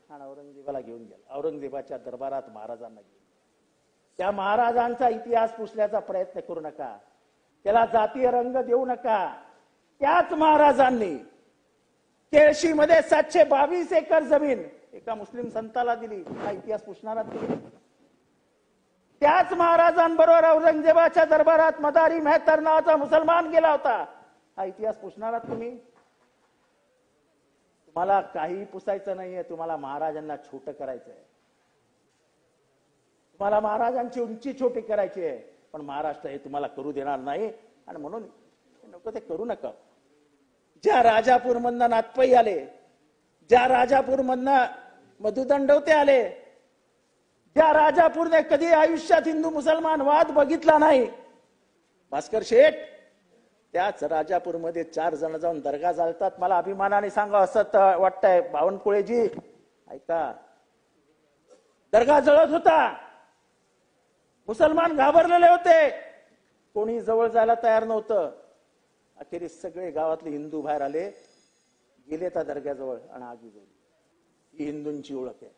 आणि औरंगजेबाला घेऊन गेला. औरंगजेबाच्या दरबारात महाराजांना घेऊन. त्या महाराजांचा इतिहास पुसण्याचा प्रयत्न करू नका, त्याला जातीय रंग देऊ नका. त्याच महाराजांनी केळशीमध्ये 722 एकर जमीन एका मुस्लिम संताला दिली. हा इतिहास पुसणारा तुम्ही. त्याच महाराजांबरोबर औरंगजेबाच्या दरबारात मदारी मेहतर नावाचा मुसलमान गेला होता. हा इतिहास पुसणारा तुम्ही. तुम्हाला काही पुसायचं नाहीये, तुम्हाला महाराजांना छोटं करायचंय, तुम्हाला महाराजांची उंची छोटी करायची आहे, पण महाराष्ट्र हे तुम्हाला करू देणार नाही. आणि म्हणून नको ते करू नका. ज्या राजापूरमधनं नाथपै आले, ज्या राजापूरमधनं मधुदंडवते आले, ज्या राजापूरने कधी आयुष्यात हिंदू मुसलमान वाद बघितला नाही, भास्कर शेठ, त्याच राजापूरमध्ये 4 जण जाऊन दर्गा जाळतात. मला अभिमानाने सांगा असं वाटतंय बावनकुळेजी, ऐका, दर्गा जळत होता, मुसलमान घाबरलेले होते, कोणी जवळ जायला तयार नव्हतं. अखेरीस सगळे गावातले हिंदू बाहेर आले, गेले त्या दर्ग्याजवळ आणि आग विझवली. ही हिंदूंची ओळख आहे.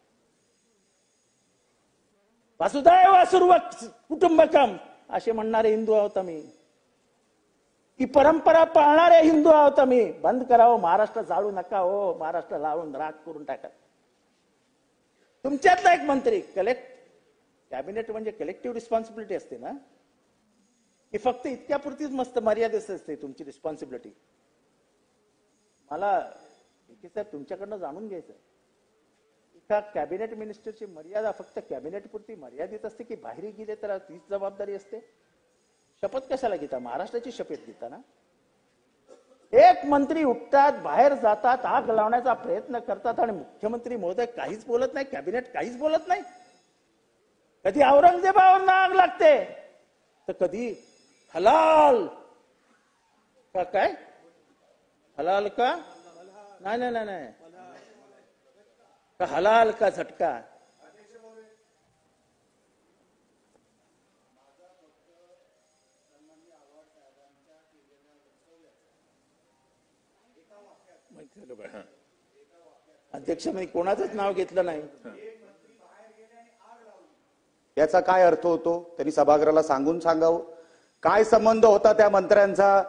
वासुदैव कुटुंबकम असे म्हणणारे हिंदू आहोत आम्ही. ही परंपरा पाळणारे हिंदू आहोत आम्ही. बंद करावं, महाराष्ट्र जाळू नका हो, महाराष्ट्र लावून राख करून टाका. तुमच्यातला एक मंत्री, कॅबिनेट म्हणजे कलेक्टिव्ह रिस्पॉन्सिबिलिटी असते ना, ही फक्त इतक्यापुरतीच मस्त मर्यादेच असते तुमची रिस्पॉन्सिबिलिटी. मला साहेब तुमच्याकडनं जाणून घ्यायचं, एका कॅबिनेट मिनिस्टरची मर्यादा फक्त कॅबिनेट पुरती मर्यादित असते की बाहेर गेले तर तीच जबाबदारी असते? शपथ कशाला घेता? महाराष्ट्राची शपथ घेता ना. एक मंत्री उठतात, बाहेर जातात, आग लावण्याचा प्रयत्न करतात आणि मुख्यमंत्री महोदय काहीच बोलत नाही, कॅबिनेट काहीच बोलत नाही. कधी औरंगजेबावर आग लागते तर कधी हलाल का, काय हलाल का, नाही नाही नाही नाही, का हलाल का झटका. अध्यक्ष, मी कोणाचंच नाव घेतलं नाही. याचा काय अर्थ होतो त्यांनी सभागृहाला सांगावं. काय संबंध होता त्या मंत्र्यांचा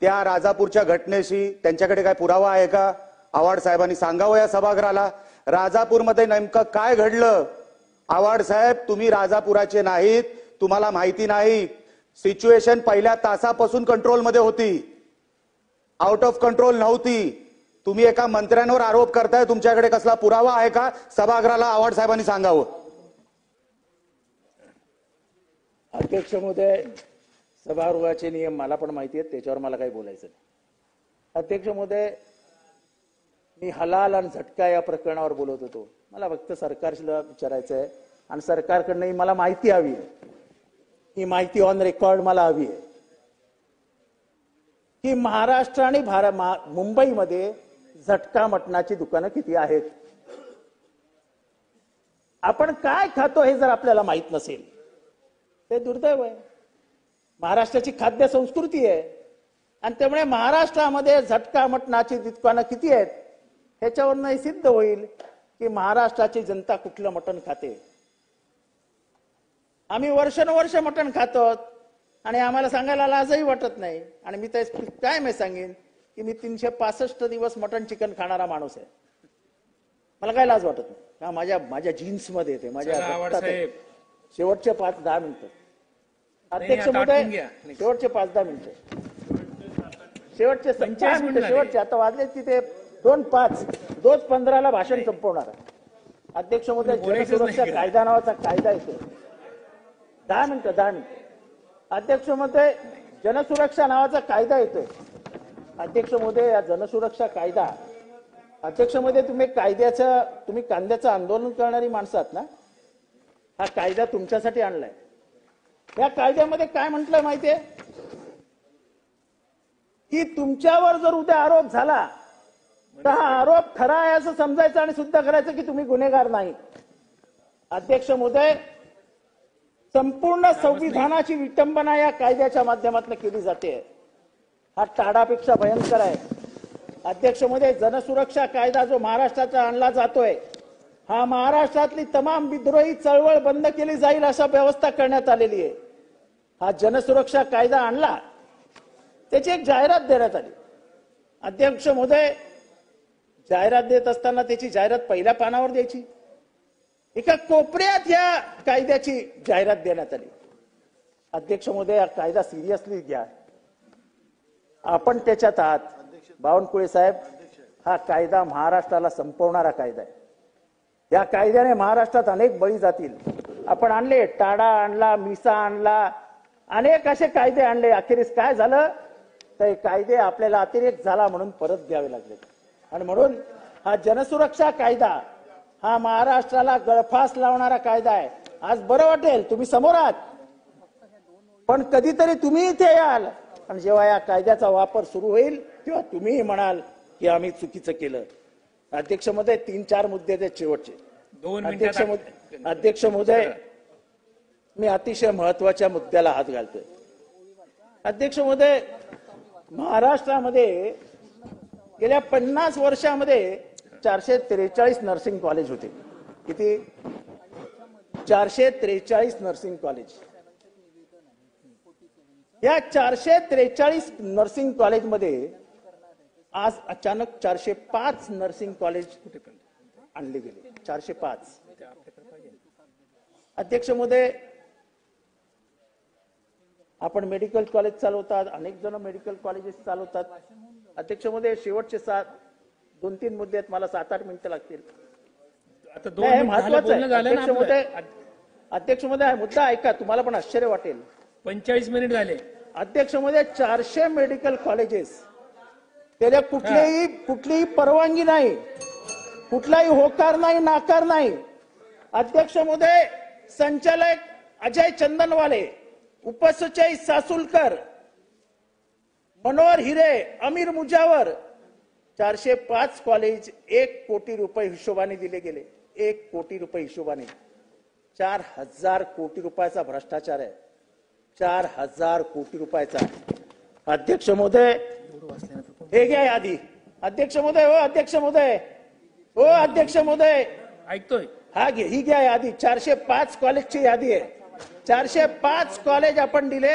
त्या राजापूरच्या घटनेशी? त्यांच्याकडे काय पुरावा आहे का? आव्हाड साहेबांनी सांगावं या सभागृहाला. राजापूरमध्ये नेमकं काय घडलं? आव्हाड साहेब, तुम्ही राजापुराचे नाहीत, तुम्हाला माहिती नाही. सिच्युएशन पहिल्या तासापासून कंट्रोलमध्ये होती, आउट ऑफ कंट्रोल नव्हती. तुम्ही एका मंत्र्यांवर आरोप करताय, तुमच्याकडे कसला पुरावा आहे का? सभागृहाला आव्हाड साहेबांनी सांगावं. अध्यक्ष महोदय, सभागृहाचे नियम मला पण माहिती आहेत, त्याच्यावर मला काही बोलायचं नाही. अध्यक्ष महोदय, मी हलाल आणि झटका या प्रकरणावर बोलत होतो. मला फक्त सरकारला विचारायचं आहे आणि सरकारकडनं मला माहिती हवी आहे. ही माहिती ऑन रेकॉर्ड मला हवी आहे की महाराष्ट्र आणि मुंबईमध्ये झटका मटणाची दुकानं किती आहेत. आपण काय खातो हे जर आपल्याला माहित नसेल ते दुर्दैव आहे. महाराष्ट्राची खाद्य संस्कृती आहे आणि त्यामुळे महाराष्ट्रामध्ये झटका मटणाची दुकानं किती आहेत ह्याच्यावरनं सिद्ध होईल की महाराष्ट्राची जनता कुठलं मटण खाते. आम्ही वर्षानुवर्ष मटण खातो आणि आम्हाला सांगायला लाजही वाटत नाही. आणि मी तर काय मी सांगेन की मी 365 दिवस मटण चिकन खाणारा माणूस आहे. मला काय लाज वाटत नाही, का माझ्या जीन्स मध्ये येते, माझ्या रक्तात आहे. शेवटचे 5-10 मिनिटं अध्यक्ष महोदय, शेवटचे 5-10 मिनिटं, शेवटचे 5 मिनिटं, शेवटचे आता वाजले तिथे 2:05, 2:15ला भाषण संपवणार. अध्यक्ष महोदय, जनसुरक्षा कायदा नावाचा कायदा येतो. 10 मिनिटं. अध्यक्ष महोदय, जनसुरक्षा नावाचा कायदा येतोय. अध्यक्ष महोदय, या जनसुरक्षा कायदा, अध्यक्ष महोदय, तुम्ही कांद्याचं आंदोलन करणारी माणसं आहात ना. हा कायदा तुमच्यासाठी आणलाय. या कायद्यामध्ये काय म्हटलंय माहितीये की तुमच्यावर जर उद्या आरोप झाला तर हा आरोप खरा आहे असं समजायचं आणि सिद्ध करायचं की तुम्ही गुन्हेगार नाही. अध्यक्ष महोदय, संपूर्ण संविधानाची विटंबना या कायद्याच्या माध्यमातून केली जाते. हा टाळापेक्षा भयंकर आहे. अध्यक्ष महोदय, जनसुरक्षा कायदा जो महाराष्ट्राचा आणला जातोय, हा महाराष्ट्रातली तमाम विद्रोही चळवळ बंद केली जाईल अशा व्यवस्था करण्यात आलेली आहे. हा जनसुरक्षा कायदा आणला, त्याची एक जाहिरात देण्यात आली. अध्यक्ष महोदय, जाहिरात देत असताना त्याची जाहिरात पहिल्या पानावर द्यायची, एका कोपऱ्यात या कायद्याची जाहिरात देण्यात आली. अध्यक्ष महोदय, हा कायदा सिरियसली घ्या. आपण त्याच्यात आहात. बावनकुळे साहेब, हा कायदा महाराष्ट्राला संपवणारा कायदा आहे. या कायद्याने महाराष्ट्रात अनेक बळी जातील. आपण आणले, टाडा आणला, मिसा आणला, अनेक असे कायदे आणले. अखेरीस काय झालं, तर हे कायदे आपल्याला अतिरेक झाला म्हणून परत घ्यावे लागले. आणि म्हणून हा जनसुरक्षा कायदा हा महाराष्ट्राला गळफास लावणारा कायदा आहे. आज बरं वाटेल तुम्ही समोर आहात, पण कधीतरी तुम्ही इथे याल आणि जेव्हा या कायद्याचा वापर सुरू होईल तेव्हा तुम्हीही म्हणाल की आम्ही चुकीचं केलं. अध्यक्ष महोदय, 3-4 मुद्दे आहेत शेवटचे. 2 अध्यक्ष महोदय, मी अतिशय महत्वाच्या मुद्द्याला हात घालतोय. अध्यक्ष महोदय, महाराष्ट्रामध्ये गेल्या 50 वर्षामध्ये 443 नर्सिंग कॉलेज होते. किती? 443 नर्सिंग कॉलेज. या 443 नर्सिंग कॉलेजमध्ये आज अचानक 405 नर्सिंग कॉलेज आणले गेले. 405. अध्यक्ष महोदय, आपण मेडिकल कॉलेज चालवतात, अनेक जण मेडिकल कॉलेजेस चालवतात. अध्यक्ष महोदय, शेवटचे 2-3 मुद्दे आहेत, मला 7-8 मिनिटं लागतील. आता 2 मिनिटं महत्वाचं आहे. झालं अध्यक्ष महोदय, अध्यक्ष महोदय, हा मुद्दा ऐका, तुम्हाला पण आश्चर्य वाटेल. 45 मिनिट झाले. अध्यक्ष महोदय, 400 मेडिकल कॉलेजेस, त्याला कुठलीही परवानगी नाही, कुठलाही होकार नाही, नाकार नाही. अध्यक्ष महोदय, संचालक अजय चंदनवाले, उपसचिव सासुलकर, मनोहर हिरे, अमीर मुजावर, 405 कॉलेज 1 कोटी रुपये हिशोबाने दिले गेले. 1 कोटी रुपये हिशोबाने. 4,000 कोटी रुपयाचा भ्रष्टाचार आहे. 4,000 कोटी रुपयाचा. अध्यक्ष महोदय, हे घ्या यादी. अध्यक्ष महोदय, हो अध्यक्ष महोदय, हो अध्यक्ष महोदय, ऐकतोय. हा घे, ही घ्या यादी. 405 कॉलेजची यादी आहे. 405 कॉलेज आपण दिले.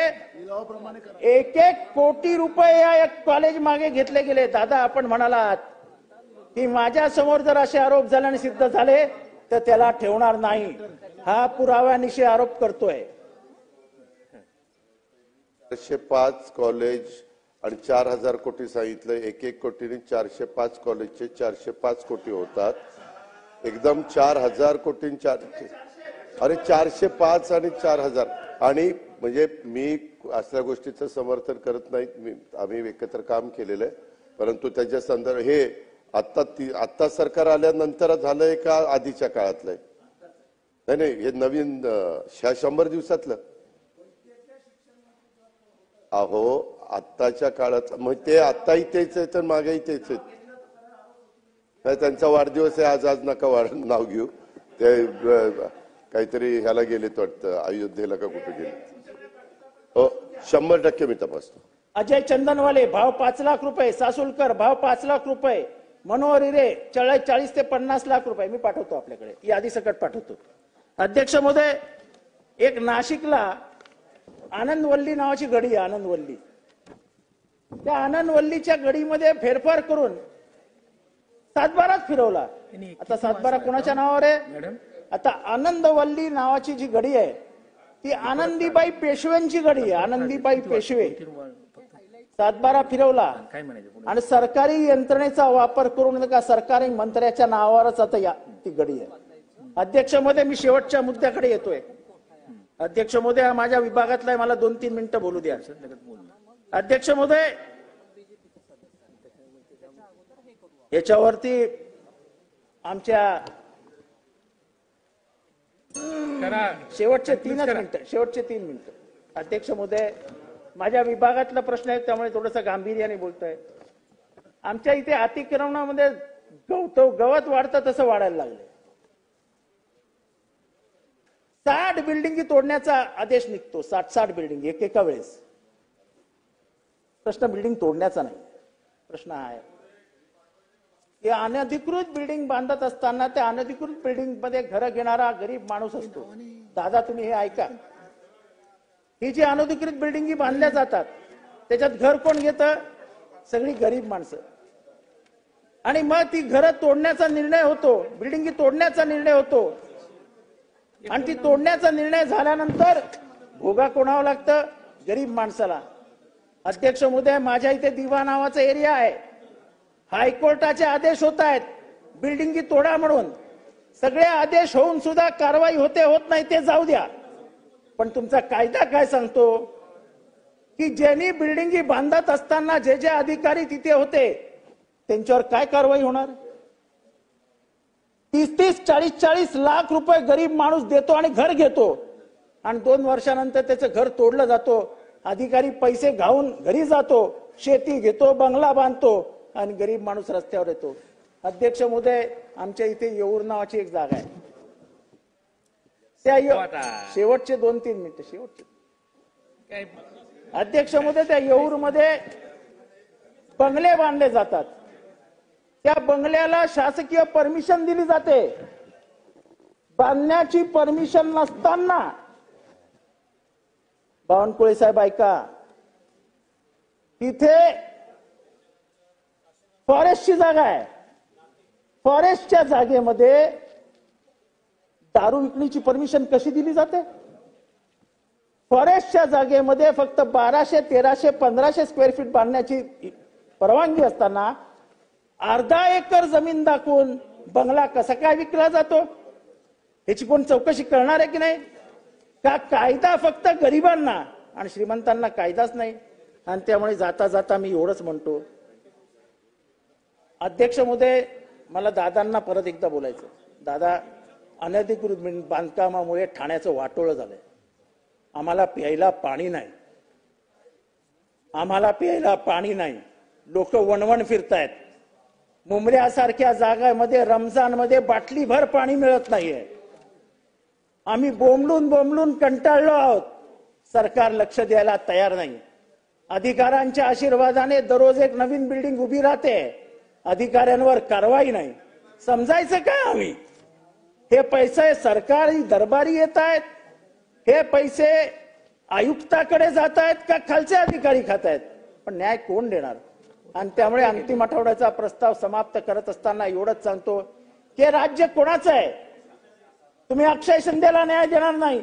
1-1 कोटी रुपये या एक कॉलेज मागे घेतले गेले. दादा, आपण म्हणालात की माझ्या समोर जर असे आरोप झाल्याने सिद्ध झाले तर त्याला ठेवणार नाही. हा पुराव्यानिशी आरोप करतोय. 405 कॉलेज आणि 4,000 कोटी सांगितलं. 1-1 कोटीने 405 कॉलेजचे 405 कोटी होतात. एकदम 4,000 कोटी. अरे 405 आणि 4,000. आणि म्हणजे मी असल्या गोष्टीचं समर्थन करत नाही. आम्ही एकत्र काम केलेलं आहे, परंतु त्याच्या संदर्भात हे आता सरकार आल्यानंतर झालंय का आधीच्या काळातलंय? नाही, हे नवीन 100 दिवसातलं. अहो, आत्ताच्या काळात मग ते आत्ताही तेच आहेत आणि मागेही तेच आहेत. त्यांचा वाढदिवस आहे आज नका नाव घेऊ. ते काहीतरी ह्याला गेलेत वाटतं, अयोध्येला का कुठे गेले. हो, 100% मी तपासतो. अजय चंदनवाले भाव 5 लाख रुपये, सासुलकर भाव 5 लाख रुपये, मनोहर हिरे 40 ते 50 लाख रुपये. मी पाठवतो आपल्याकडे, यादी सकट पाठवतो. अध्यक्ष महोदय, एक नाशिकला आनंदवल्ली नावाची गडी आहे. आनंदवल्ली, त्या आनंदवल्लीच्या गडीमध्ये फेरफार करून सातबाराच फिरवला. आता सातबारा कोणाच्या नावावर आहे? आता आनंदवल्ली नावाची जी गडी आहे ती आनंदीबाई पेशव्यांची गडी आहे. आनंदीबाई पेशवे सातबारा फिरवला आणि सरकारी यंत्रणेचा वापर करून का सरकारी मंत्र्याच्या नावावरच आता ती गडी आहे. अध्यक्ष महोदय, मी शेवटच्या मुद्द्याकडे येतोय. अध्यक्ष महोदय, हा माझ्या विभागातला आहे, मला 2-3 मिनिटं बोलू द्या. अध्यक्ष महोदय, याच्यावरती आमच्या शेवटचे 3 मिनिटं. अध्यक्ष महोदय, माझ्या विभागातला प्रश्न आहे त्यामुळे थोडंसं गांभीर्याने बोलतोय. आमच्या इथे अतिक्रमणामध्ये गवत वाढतं तसं वाढायला लागलंय. 60 बिल्डिंगी तोडण्याचा आदेश निघतो. 60 बिल्डिंग एका वेळेस. प्रश्न बिल्डिंग तोडण्याचा नाही, प्रश्न आहे की अनधिकृत बिल्डिंग बांधत असताना त्या अनधिकृत बिल्डिंग मध्ये घर घेणारा गरीब माणूस असतो. दादा, तुम्ही हे ऐका. ही जी अनधिकृत बिल्डिंगी बांधल्या जातात त्याच्यात घर कोण घेतं? सगळी गरीब माणसं. आणि मग ती घरं तोडण्याचा निर्णय होतो, बिल्डिंगी तोडण्याचा निर्णय होतो. आणि ती तोडण्याचा निर्णय झाल्यानंतर भोगा कोणावं लागतं? गरीब माणसाला. अध्यक्ष महोदय, माझ्या इथे दिवा नावाचा एरिया आहे. हायकोर्टाचे आदेश होत आहेत बिल्डिंगी तोडा म्हणून. सगळे आदेश होऊन सुद्धा कारवाई होत नाही ते जाऊ द्या. पण तुमचा कायदा काय सांगतो की ज्यांनी बिल्डिंगी बांधत असताना जे जे अधिकारी तिथे होते त्यांच्यावर काय कारवाई होणार? 30-30, 40-40 लाख रुपये गरीब माणूस देतो आणि घर घेतो आणि 2 वर्षानंतर त्याचं घर तोडलं जातो. अधिकारी पैसे घाऊन घरी जातो, शेती घेतो, बंगला बांधतो आणि गरीब माणूस रस्त्यावर येतो. अध्यक्ष महोदय, आमच्या इथे येऊर नावाची एक जागा आहे. त्या शेवटचे 2-3 मिनिटं शेवटचे. काय अध्यक्ष महोदय, त्या येऊर मध्ये बंगले बांधले जातात. त्या बंगल्याला शासकीय परमिशन दिली जाते. बांधण्याची परमिशन नसताना बावनकुळे साहेब ऐका, तिथे फॉरेस्टची जागा आहे. फॉरेस्टच्या जागेमध्ये दारू विकण्याची परमिशन कशी दिली जाते? फॉरेस्टच्या जागेमध्ये फक्त 1200, 1300, 1500 स्क्वेअर फीट बांधण्याची परवानगी असताना अर्धा एकर जमीन दाखवून बंगला कसा काय विकला जातो? याची कोण चौकशी करणार आहे की नाही? का कायदा फक्त गरिबांना आणि श्रीमंतांना कायदाच नाही? आणि त्यामुळे जाता जाता मी एवढंच म्हणतो, अध्यक्ष महोदय, मला दादांना परत एकदा बोलायचं. दादा, अनधिकृत बांधकामामुळे ठाण्याचं वाटोळं झालंय. आम्हाला प्यायला पाणी नाही. आम्हाला प्यायला पाणी नाही. लोक वणवण फिरतायत. मुंबऱ्यासारख्या जागांमध्ये रमजानमध्ये बाटलीभर पाणी मिळत नाहीये. आम्ही बोंबलून कंटाळलो आहोत. सरकार लक्ष द्यायला तयार नाही. अधिकाऱ्यांच्या आशीर्वादाने दररोज एक नवीन बिल्डिंग उभी राहते. अधिकाऱ्यांवर कारवाई नाही. समजायचं काय आम्ही? हे पैसे सरकारी दरबारी येत आहेत? हे पैसे आयुक्ताकडे जात आहेत का खालचे अधिकारी खात आहेत? पण न्याय कोण देणार? आणि त्यामुळे अंतिम आठवड्याचा प्रस्ताव समाप्त करत असताना एवढंच सांगतो की राज्य कोणाचं आहे? तुम्ही अक्षय शिंदेला न्याय देणार नाही.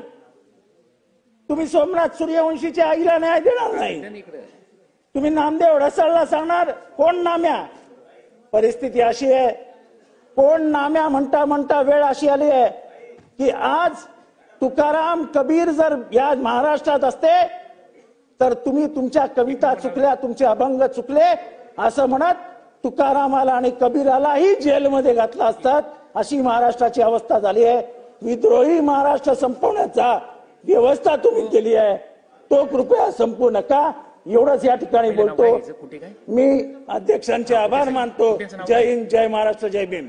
तुम्ही सोमनाथ सूर्यवंशीच्या आईला न्याय देणार नाही. तुम्ही नामदेव ढसाळला सांगणार कोण नाम्या? परिस्थिती अशी आहे, कोण नाम्या म्हणता म्हणता वेळ अशी आली आहे की आज तुकाराम कबीर जर या महाराष्ट्रात असते तर तुम्ही तुमच्या कविता चुकल्या, तुमचे अभंग चुकले असं म्हणत तुकारामाला आणि कबीरालाही जेलमध्ये घातलं असतात. अशी महाराष्ट्राची अवस्था झाली आहे. विद्रोही महाराष्ट्र संपवण्याचा व्यवस्था तुम्ही केली आहे, तो कृपया संपू नका. एवढंच या ठिकाणी बोलतो. मी अध्यक्षांचे आभार मानतो. जय हिंद, जय महाराष्ट्र, जय भीम.